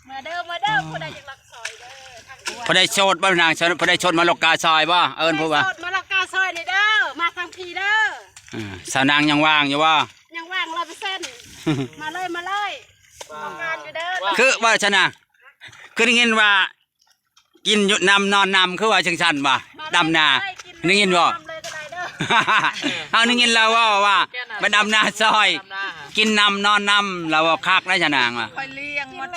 มาเด้อผู้ใดอยากรักซอยเด้อ ผู้ใดโชดบ้านนางผู้ใดโชดมาลกกาซอยบ่เอิญผู้ว่า มาลักกาซอยนี่เด้อมาทางพีเด้อ สาวนางยังว่างอยู่ว่า ยังว่าง100%มาเลยต้องการอยู่เด้อ คือว่าชนะคือได้ยินว่ากินอยู่นำนอนนำคือว่าจังซั่นบ่ดำนาได้ยินบ่เอาได้ยินเราว่าไปดำนาซอยกินนำนอนนำเราว่าคักได้ชนะว่ะ คอยเลี้ยงหมด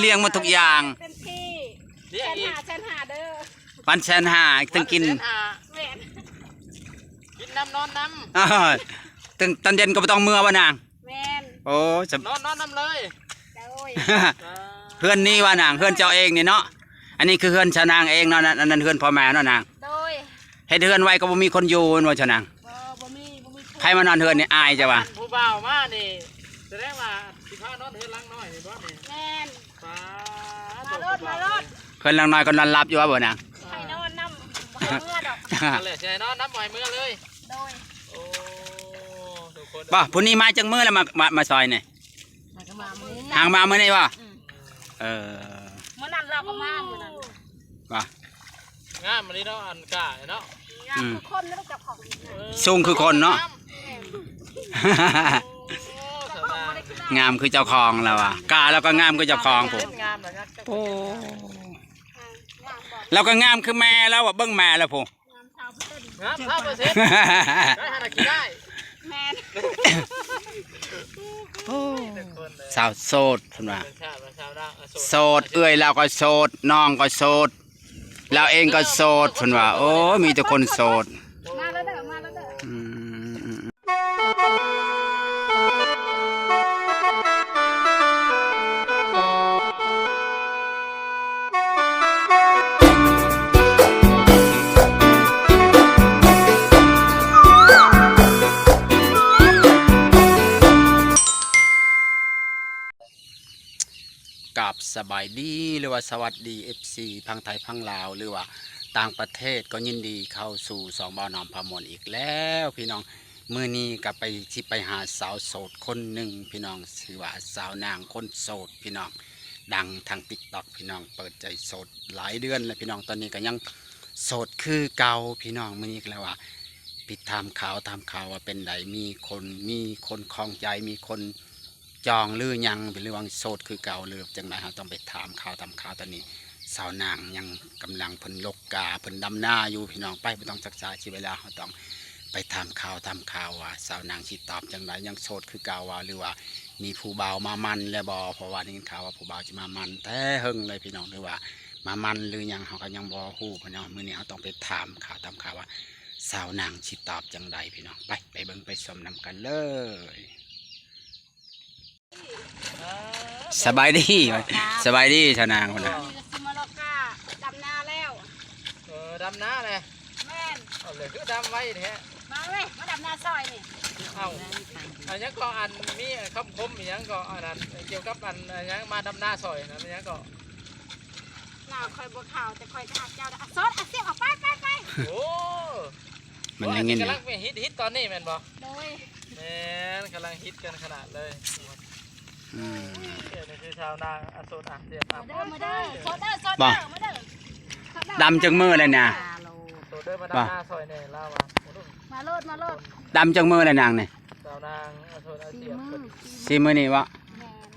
เลี้ยงหมดทุกอย่าง เป็นพี่แสนหาเด้อ ปันแสนห้าถึงกิน แม่น กินน้ำนอนน้ ถึงตอนเย็นก็บ่ต้องเมื่อว่านาง แม่น โอ้จะ ำนอนน้ำเลย โอ้ย เพื่อนนี่ว่านางเพื่อนเจ้าเองนี่เนาะอันนี้คือเพื่อนชานางเองเนาะนั่นเพื่อนพ่อแม่เนาะนาง โดย ให้เพื่อนไว้ก็บ่มีคนอยู่ว่าชานาง บ่มี ใครมานอนเพื่อนนี่อายจ้ะวะ ผู้บ่าวมานี่แสดงว่าสิพานอนเฮือนลังน้อยนี่บ่นี่ แม่น ป้าม ารถ เพื่อนลังน้อยก็นอนรับอยู่ว่าบ่นาง ใครนอนน้ำบ่ให้เมื่อดอก นั่นแหละสิให้นอนน้ำบ่อยมื้อเลย โดย โอ้ทุกคน บ่ผู้นี้มาจังมื้อแล้วมาซอยนี่ มาก็มามื้อ ห่างมามื้อนี้บ่ มื้อนั้นเราก็มามื้อนั้น บ่ งามมื้อนี้เนาะอันกะเนาะ งานทุกคนแล้วเจ้าของ สูงคือคนเนาะ โอ้สบาย งามคือเจ้าของแล้วอ่ะกาแล้วก็งามคือเจ้าของผม งามนะครับ โอ้เราก็งามคือแม่แล้วอ่ะเบิ่งแม่แล้วผม งาม5%ได้หากินได้ แม่น ทุกคนเลย สาวโสดเพิ่นว่า เป็นชาติเป็นชาวนา โสดเอื้อยเราก็โสดน้องก็โสดเราเองก็โสดเพิ่นว่าโอ้มีแต่คนโสด มาแล้วเด้ออืมกับสบายดีหรือว่าสวัสดี FC พังไทยพังลาวหรือว่าต่างประเทศก็ยินดีเข้าสู่สองบ่าวน้อมพามวลอีกแล้วพี่น้องมื้อนี้ก็ไปหาสาวโสดคนหนึ่งพี่น้องชื่อว่าสาวนางคนโสดพี่น้องดังทาง TikTok พี่น้องเปิดใจโสดหลายเดือนแล้วพี่น้องตอนนี้ก็ยังโสดคือเก่าพี่น้องมื้อนี้ก็แล้วว่าปิดตามข่าวว่าเป็นใดมีคนคลองใจมีคนจองหรือยังเป็นเรื่องโสดคือเก่าหรือจังไรเราต้องไปถามข่าวตอนนี้สาวนางยังกำลังเพิ่นลกกาเพิ่นดำหน้าอยู่พี่น้องไปไม่ต้องศึกษาชีวิตเวลาเราต้องไปถามข่าวว่าสาวนางสิตอบจังไรยังโสดคือเก่าว่าหรือว่ามีผู้บ่าวมามันแล้วบ่เพราะว่าได้ยินข่าวว่าผู้บ่าวจะมามันแต่เฮงเลยพี่น้องหรือว่ามามันหรือยังเขาก็ยังบ่ฮู้พี่น้องมื้อนี้เราต้องไปถามข่าวว่าสาวนางสิตอบจังไรพี่น้องไปเบิ่งไปชมนำกันเลยสบายดีชาวนางคนน่ะ สิมาลอกกาดำนาแล้ว ดำน้าเลย แม่น เอาเลยคือดำไว้แท้ มาเลยมาดำนาซอยนี่ เอาอันนี้ก็อันมีคำคมอย่างก็อันนั้นเกี่ยวกับอันยังมาดำหน้าซอยนะอันนี้ก็ หน้าคอยบัวขาวแต่คอยจะหักเจ้าซดเสียออกไป โอ้ มันยังเงี้ย กำลังเป็นฮิตตอนนี้แม่นบ่ โดย แม่นกำลังฮิตกันขนาดเลยนี่คือชาวนาอโศกเสียบ มาเด้อมาเด้อซดเด้อมาเด้อ ดำจังมือเลยนะ โซเดอร์มาดำหน้าซอยเนี่ยล่าว่า มาโลด ดำจังมือเลยนางเนี่ย ชาวนางอโศกเสียบ ซีมือนี่วะ แม่น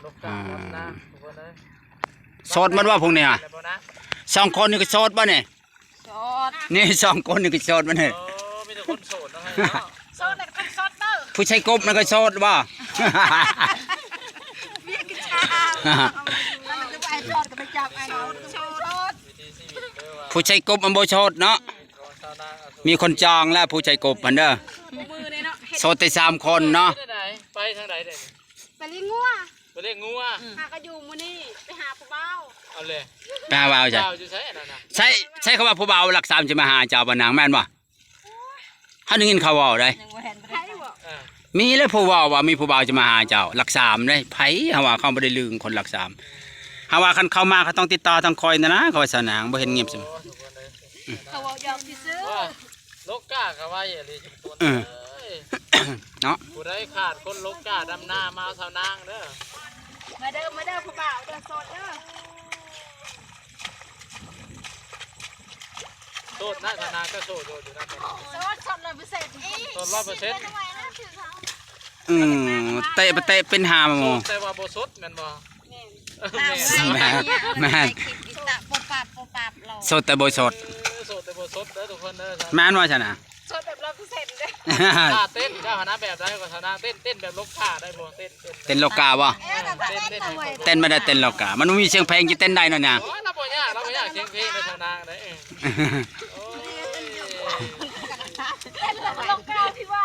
ลูกกาดำนาทุกคนเลย โสดมันว่าพวกนี้อ่ะสองคนนี่ก็โสดป่ะเนี่ย ซด นี่สองคนนี่ก็โสดป่ะเนี่ย โอ้มีแต่คนโสดนะฮะ ซดเลยเป็นซดเด้อ ผู้ชายกบนั่นก็โสดป่ะ เบี้ยกินชามันจะไปซดก็ไปจับไอ้น้องซด ผู้ชายกบมันโบโสดเนาะมีคนจองแล้วผู้ชายกบมันเด้อ มือเนี่ยเนาะ โสดแต่3 คนเนาะ ไปทางไหนเด็ก ไปเลี้ยงงัว ไปเรียกงูอ่ะ หากระยูมือนี่ไปหาผู้เบ้า เอาเลย ไปหาว่าเอาใช่ เจ้าจะใช้อะไรนะ ใช่คำว่าผู้บ่าวหลัก3จะมาหาเจ้าบ่นางแม่นบ่เขาได้ยินเขาว่าได้ ใครบอก มีแล้วผู้บ่าวว่ามีผู้บ่าวจะมาหาเจ้าหลัก3ได้ไผเฮาว่าเขาบ่ได้ลืมคนหลัก3เฮาว่าคันเข้ามาเขาต้องติดต่อต้องคอยนะเขาว่าสนางบ่เห็นเงียบซิ เขาบอกยอมที่ซื้อ ลูกกากับว่าอย่างนี้ชุมพล เนาะ ผู้ใดขาดคนลูกกาดำนามาชาวนางเด้อ มาเด้อผู้เบ้าเด้อซดเด้อ ดนะธนาก็โสดอยู่นะ สดเลยพิเศษอี โสด100%เตะไปเตะเป็นหาม โส โม ดแต่ว่าบ่สดแม่นบ่ แม่ปปับเรา สดแต่บ่สด โสดแต่บ่สดเด้อทุกคนเด้อ แม่นว่าฉันน่ะ สดแบบเราพิเศษเลย ท่าเต้นเจ้าคณะแบบได้ก็คณะเต้นแบบลกท่าได้บ่เต้น เต้นโลกาบ่เต้นไม่ได้เต้นโลกามันบ่มีเสียงเพลงจะเต้นได้เนาะเนี่ย โอ้ยเราบ่ยากเสียงเพลงในคณะได้โอ้ย ลงกาวพี่ว่า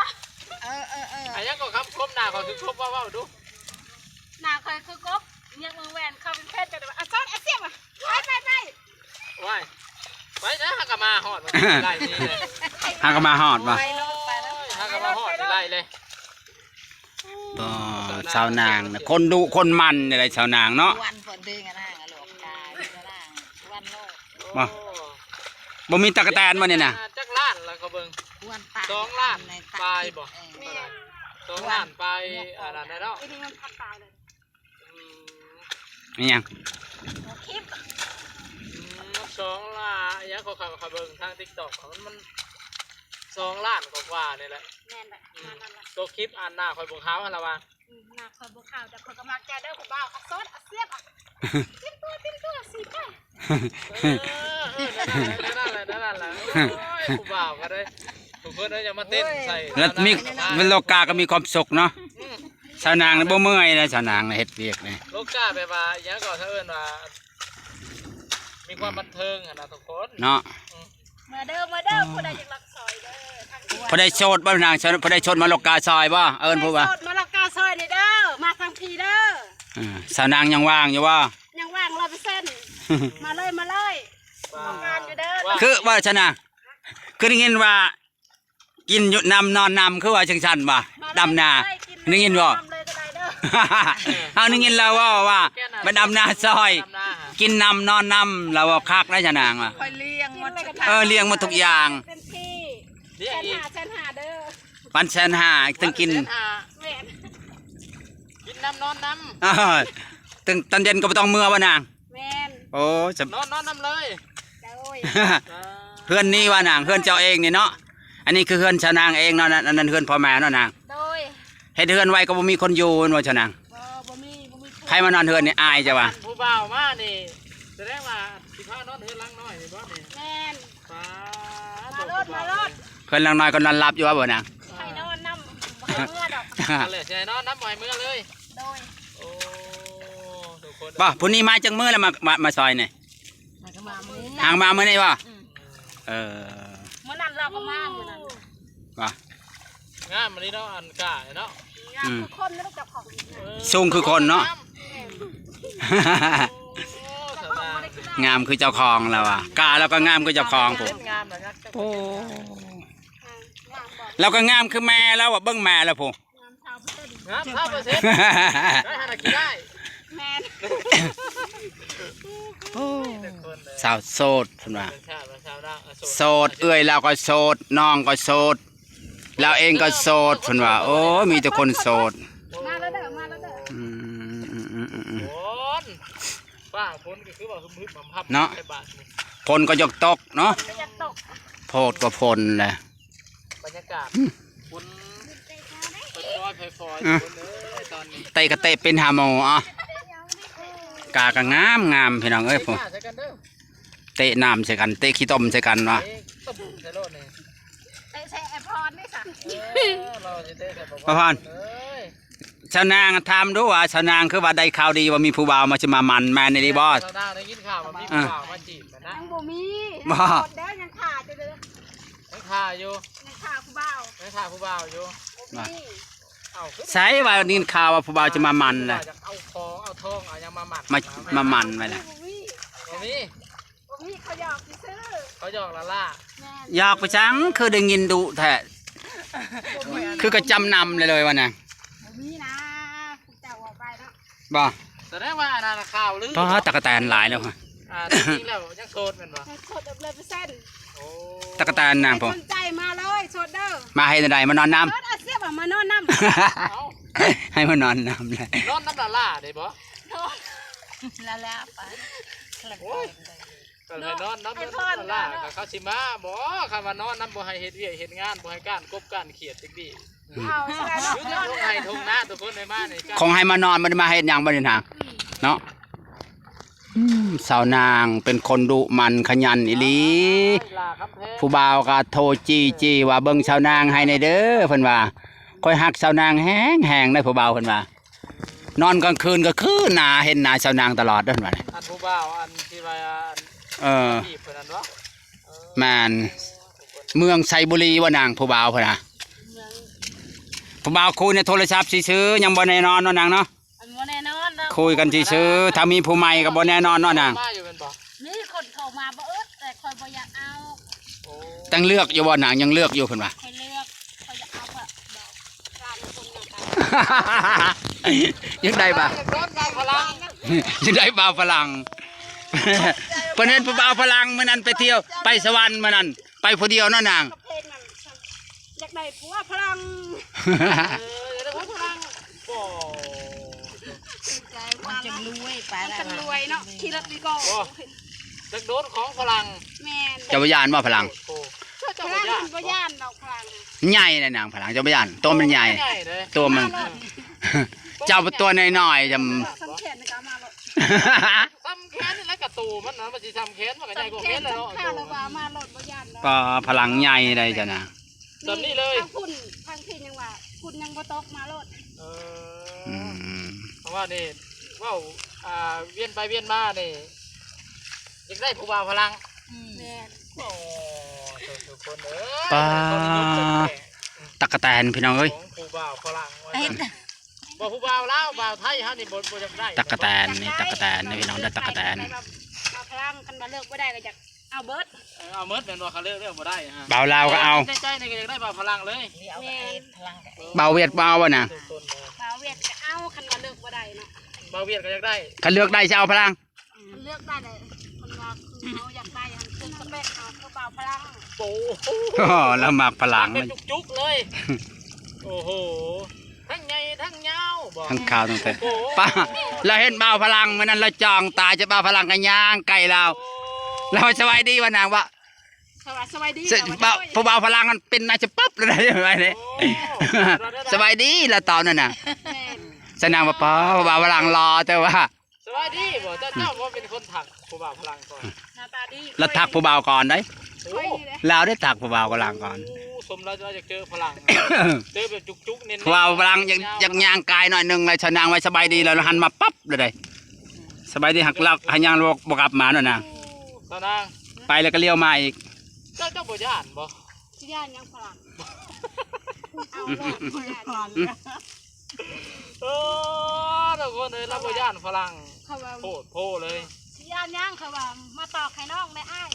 อันยังก็คำคมหน้าก็คือคมว่าดู หนาเคยคือกบยังมือแหวนเขาเป็นเพศกันแบบซ้อนเสียบไป ว้ายไปนะฮักกะมาฮอดไล่นี่เลย หาก็มาฮอดบ่ ไปแล้วไปแล้ว ฮักกะมาฮอดไล่เลย บ่ชาวนางน่ะคนดุคนมันอะไรชาวนางเนาะ วันฝนดึงกันนะหลวงกายวันโลก บ่มีตะกะแตนบ่เนี่ยน่ะ จักล้านแล้วเขาเบิ่ง วันปลา 2 ล้านปลายบ่2 ล้านปลายอะไรนั่นเนาะ ไอ้นี่มันพันตายเลย นี่หยัง คลิป 2 ล้านยังเขาเบิ่งทาง TikTok มัน2 ล้านกว่านี่แหละ แน่นแบบนั่นแหละ ตัวคลิปอ่านหน้าคอยบ่ขาวหั่นล่ะว่า หนักคนบุกข่าวแต่คนกำลังใจเด้อผมบ้าซ้อนเสียบติ้มตัวสีไป นั่นแหละผู้บ่าวก็ได้ทุกคนอย่ามาเต้นใส่ แล้วมีเวลโลกาก็มีความสุขเนาะชาวนางน่ะบ่เมื่อยนะชาวนางน่ะเฮ็ดเวียกนี่ โลกาแบบว่าอย่างก็ถ้าเอิ้นว่ามีความบันเทิงนะทุกคน เนาะ มาเด้อผู้ใดอยากรักซอยเด้อ พอได้โชดบ่นางพอได้โชดมาโลกาซอยบ่เอิ้นผู้ว่า มาลักกาซอยนี่เด้อมาทางพีเด้อ ชาวนางยังว่างอยู่ว่า ยังว่าง100%มาเลยทำงานอยู่เด้อ คือว่าชนะคือได้ยินว่า กินอยู่นำนอนนำคือว่าจังซั่นบ่ดำนาได้ยินบ่เอาได้ยินแล้วว่าไปดำนาซอย กินนำนอนนำเราว่าคักได้ชนางว่ะ คอยเลี้ยงหมด เลี้ยงหมดทุกอย่าง เป็นที่ เรียกอีก แสนหาเด้อ ปันแสนห้าถึงกิน แม่น กินน้ำนอนน้ ถึงตอนเย็นก็บ่ต้องเมื่อบ่นาง แม่น โอ้จะ ำนอนน้ำเลย โอ้ย เพื่อนนี่ว่านางเพื่อนเจ้าเองนี่เนาะอันนี้คือเพื่อนชาวนางเองเนาะอันนั้นเพื่อนพ่อแม่เนาะนาง โดย เฮ็ดเฮือนไว้ก็บ่มีคนอยู่ว่าชาวนาง บ่มี ใครมานอนเฮือนนี่อายจ้ะว่ะ ผู้บ่าวมานี่แสดงว่าสิพานอนเฮือนลังน้อยนี่บ่นี่ แม่น ป้า มาลด เพิ่นลังน้อยก็นอนหลับอยู่ว่าบ่นาง ให้นอนน้ำบ่ให้เมื่อดอก กันเลยใช่นอนน้ำบ่อยเมื่อเลย โดย โอ้ทุกคน บ่ผู้นี้มาจังมื้อแล้วมาซอยนี่ มาก็มามื้อ ห่างมามื้อนี้บ่เออ มื้อนั้นเราก็มามื้อนั้น ว่าง ามมันนี่เนาะอันกาเนาะ งานทุกคนไม่ต้องจับของ สูงคือคนเนาะ สบาย งามคือเจ้าของแล้วอ่ะกาแล้วก็งามคือเจ้าของผม งามนะครับ โอ้เราก็งามคือแม่แล้วอ่ะเบิ่งแม่แล้วผม งาม100%ได้หากินได้ แม่น สาวโสดเพิ่นว่า เป็นชาวนา โสดเอื้อยเราก็โสดน้องก็โสดเราเองก็โสดเพิ่นว่าโอ้มีแต่คนโสด มาแล้วเด้ออืม คนป้าคนก็คือว่าฮึมๆพับในบาทนี่ พลก็ยกตกเนาะ ไม่อยากตก โพดก็พลแหละ บรรยากาศคุณฟอยคนตอนนี้ เตะก็เตะเป็นหาโมอ่ะกาก็งามงามพี่น้องเอ้ยผม ใช่กันเด้อ เตะน้ำใส่กันเตะขี้ต้มใส่กันวะ ตะบุใส่รถนี่ ใส่แอปพรได้สัก เราจะได้แต่บอก พระพรชาวนางถามดูว่าชาวนางคือว่าได้ข่าวดีว่ามีผู้บ่าวมาจะมามันแมนในรีบอส เราได้ยินข่าวว่ามีข่าวมาจีบนะ ยังบ่มีเด้อยังขาดเด้อ ยังข่าวอยู่ ยังขาดผู้บ่าว ยังข่าวผู้บ่าวอยู่ บ่มี ใช่ว่านี่ข่าวว่าผู้บ่าวจะมามันแหละ เอาของเอาทองเอายังมาหมัด มามันไปแหละ บ่มี บ่มี เขาหยอกซื้อ เขาหยอกละล่า แม่ อยากไปจังคือได้ยินดุแท้คือก็จำนำเลยว่าน่ะ บ่มีนะเจ้าว่าไปเนาะ บ่ แสดงว่าอันนั้นข่าวหรือ เพราะตะกะแตนหลายแล้วค่ะ จริงแล้วยังโสดเป็นบ่ สดแบบ100% โอ้ ตะกะแตนนางผม สนใจมาเลยสดเด้อ มาให้ใดมานอนน้ รถอาเซียบมานอนน้ำ ำ ให้มานอนน้ำเลย นอนน้ำละล่าได้บ่ แล้วไป โอ้ย ก็ให้นอนน้ำมันล่ากับเขาสิมาบ่คำว่านอนน้ำบ่ให้เฮ็ดเวียกเฮ็ดงานบ่ให้การกบการเขียดจักดี เอาใช่ไหม อยู่ที่ทงไห้ทงนาทุกคนในบ้านนี่ คงให้มานอนมันมาเฮ็ดหยังบ่ได้ทางเนาะสาวนางเป็นคนดุมันขยันอีหลี ลาครับแท้ ผู้บ่าวก็โทรจี้ว่าเบิ่งสาวนางให้ในเด้อเพิ่นว่าคอยฮักสาวนางแห้งๆได้ผู้บ่าวเพิ่นว่านอนกลางคืนก็คือหน้าเห็นหน้าสาวนางตลอดเด้อเพิ่นว่า อันผู้บ่าวอันที่ว่าจีบเพิ่นนั่นวะ แม่นเมืองไซบุรีว่านางผู้บ่าวเพิ่นน่ะผู้บ่าวคุยในโทรศัพท์ซื่อๆยังบ่แน่นอนเนาะนางเนาะ อันว่าแน่นอนนะ คุยกันซื่อๆถ้ามีผู้ใหม่ก็บ่แน่นอนเนาะนาง มาอยู่เป็นบ่ นี่คนโทรมาบ่แต่คอยบ่อยากเอา โอ้ ตั้งเลือกอยู่บ่นางยังเลือกอยู่เพิ่นว่า คอยเลือกคอยอยากเอาแบบการตรงอย่าง ยังได้บ่ ร้อนกลางพลัง ยังได้บ่าวฝรั่งเพิ่นเห็นผู้บ่าวฝรั่งมื้อนั้นไปเที่ยวไปสวรรค์มื้อนั้นไปผู้เดียวเนาะนาง เพลงนั้นอยากได้ผัวพลัง อย่าได้พูดพลังโอ้ ใจว่าจะรวยไปแล้วจะรวยเนาะขี่รถดีก็ จักโดนของพลัง แม่น เจ้าบ่ย่านบ่ฝรั่ง โอ้ พลังมันบ่ย่านดอกพลัง ใหญ่นะนางฝรั่งเจ้าบ่ย่านตัวมันใหญ่ เลย ตัวมัน เจ้าตัวน้อยๆจำ สังเกตในการมาหรอก ซ้ำแขนนี่แหละกระตูมันนะมันสิซ้ำแขนมันก็ใหญ่กว่าแขนเลยเนาะ ข้าเราว่ามารถบ่ย่านเนาะ ก็พลังใหญ่ได้จ้ะนะ แบบนี้เลย ทางคุณทางที่ยังว่าคุณยังบ่ตกมารถ อืม เพราะว่านี่ว่าเวียนไปเวียนมานี่ยังได้ผู้บ่าวพลัง แม่น โอ้ทุกคนเอ้ย ป้าตักกะแตนพี่น้องเอ้ย ของผู้บ่าวฝรั่งบ่ผู้บ่าวลาวบ่าวไทยฮะนี่บ่จักได้ ตักกะแตนนี่ตักกะแตนนี่พี่น้องได้ตักกะแตน มาพลังกันมาเลิกบ่ได้ก็อยากเอาเบิด เอาเมิดเป็นว่าเขาเลือกบ่ได้ฮะ เบาลาวก็เอา ใจนี่ก็อยากได้บ่าวพลังเลย แม่น เบาเวียดเบาบ่น่ะ สาวเวียดก็เอาคันมาเลิกบ่ได้เนาะ บ่าวเวียดก็อยากได้ คันเลือกได้จะเอาพลัง มันเลือกได้เลยคนว่าคือเขาอยากได้อันคือสเปคเอาคือเบาพลัง โอ้ โอ้แล้วมักพลัง เป็ มัน น จุกๆเลยโอ้โหทั้งใหญ่ทั้งยาวบ่ ทั้งข่าวทั้งแต่ป้าเราเห็นเบาพลังมื้อนั้นเราจองตาจะเบาพลังกันย่างไก่เราเราสบายดีว่านางว่า สบายดี ผู้เบาพลังมันเป็นนายจะปั๊บเลยใช่ไหมเนี่ยสบายดีแล้วตอนนั้นน่ะ แม่น สนางว่าป้าผู้เบาพลังรอแต่ว่า สวัสดีบ่เจ้าว่าเป็นคนถักผู้บ่าวพลังก่อน หน้าตาดี เราถักผู้เบาก่อนได้ โอ้ ค่อยดีเลย เราได้ถักผู้เบาพลังก่อน สมแล้วจะเจอพลังเจอแบบจุกๆเน้น ผู้เบาพลังยังย่างกายหน่อยหนึงเลยสนางไว้สบายดีแล้วหันมาปั๊บเลยสบายดีหักลักหันยางบกลับมาหน่อยนะ ตอนนาง ไปแล้วก็เลี้ยวมาอีก เจ้าบ่ย่านบ่ ที่ย่านยังพลังเอาโลดพลัง เออทุกคนเลยเราบ่ย่านพลัง เขาว่า โพดโพเลย ที่ย่านยังเขาว่ามาตอกให้น้องได้อ้าย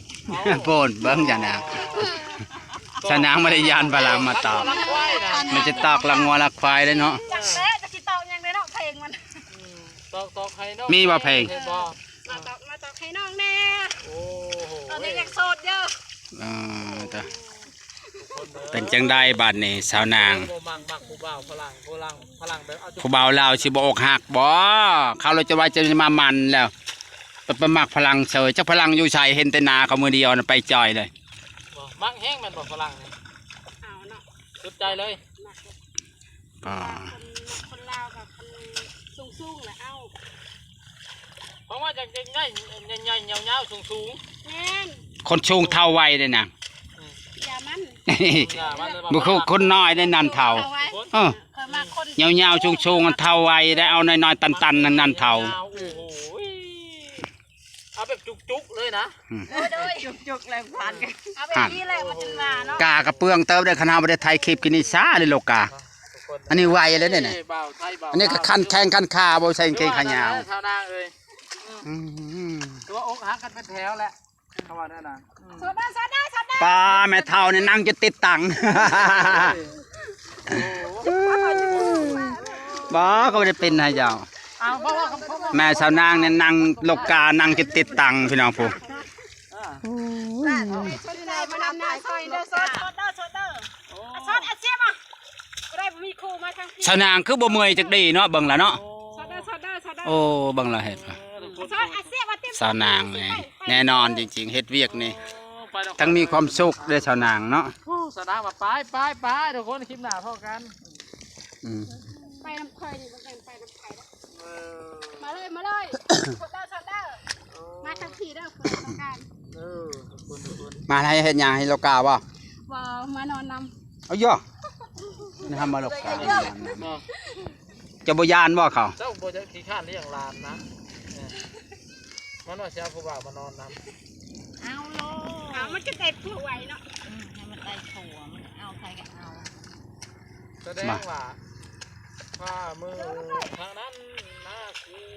โบนเบิ้งจ้ะนะสนางไม่ได้ยานพลังมาตอก ลักไว้นะ มันจะตอกลังวัวลักควายเลยเนาะ จักแท้จะสิตอกยังได้เนาะเพลงมัน ตอกให้น้อง มีบ่เพลง บ่ มาตอกให้น้องแน่ โอ้โห ตอนนี้ยังโสดเยอะ แต่เป็นจังได้บัดนี่สาวนาง บ่มักผู้บ่าวพลังแบบเอา ผู้เบาลาวสิบ่อกหักบ่เขาเราจะว่าจะมามันแล้วไปมักพลังเฉยเจ้าพลังอยู่ใส่เห็นแต่นาเขามือเดียวน่ะไปจอยเลย มักแห้งมันบ่พลังนี่ เอาเนาะ สุดใจเลย อ่า คนลาวกับคนสูงๆแหละเอา เพราะว่าจะใหญ่ๆยาวๆสูง แม่น คนชูงเท่าไวเลยนะ อย่ามัน บุคคนน้อยได้นันเท่า เอาไว้ เออ เคยมาคน ยาวๆชูงๆมันเท่าไวได้เอาน้อยๆตันๆนันเท่า โอ้โหเอาแบบจุกๆเลยนะ โดยจุกๆเลยผ่านกันเอาแบบนี้แหละมาจนมาเนาะ กากระเปืองเติมได้ขนาดบ่ได้ไทยคลิปกินนี่ซ่าเลยโลกา อันนี้ไวเลยเนี่ย บ่าวไทยบ่าว อันนี้ก็คันแข้งคันขาบ่ใส่กางเกงขายาว ชาวนางเลย อืม ตัวอกหักกันเป็นแถวแหละเขาว่าแน่นอน สดได้ ป้าแม่เท่านี่นั่งจะติดตังค์ บ่ก็ไม่ได้เป็นให้เจ้า เอาเพราะว่า แม่สาวนางเนี่ยนั่งโลกานั่งจะติดตังค์พี่น้องผู้ สดได้มานำหน้าซอยเด้อสดเด้อสดอาเซียมาได้มีครูมาทางพี่ สาวนางคือบ่เมื่อยจักดีเนาะเบิ่งละเนาะ สดได้ โอ้เบิ่งละเฮ็ด สดอาเซียมาติ สาวนางนี่แน่นอนจริงๆเฮ็ดเวียกนี่ ไปดอก ทั้งมีความสุขเด้อสาวนางเนาะ โอ้สนามว่าไปทุกคนคลิปหน้าพ่อกัน อืม ไปน้ำเคยนี่มันเป็นไปน้ำไข่ เออ มาเลยโซดามาทางพี่เด้อคนต้องการ เออทุกคน มาให้เฮ็ดหยังให้โลกาบ่ ว่ามานอนน เอาย่อนี่ทำมาโลกา เนาะ จะบ่ยานบ่เขา เจ้าบ่จะขี้ข้านเลี้ยงลานนะมันว่าเช้าผู้บ่าวมานอนน้ำ เอาโล ำมันจะได้ผู้ไหวเนาะ ให้มันได้ถั่วมันเอาใครก็เอา แสดงว่าผ้ามือทางนั้นนะคือ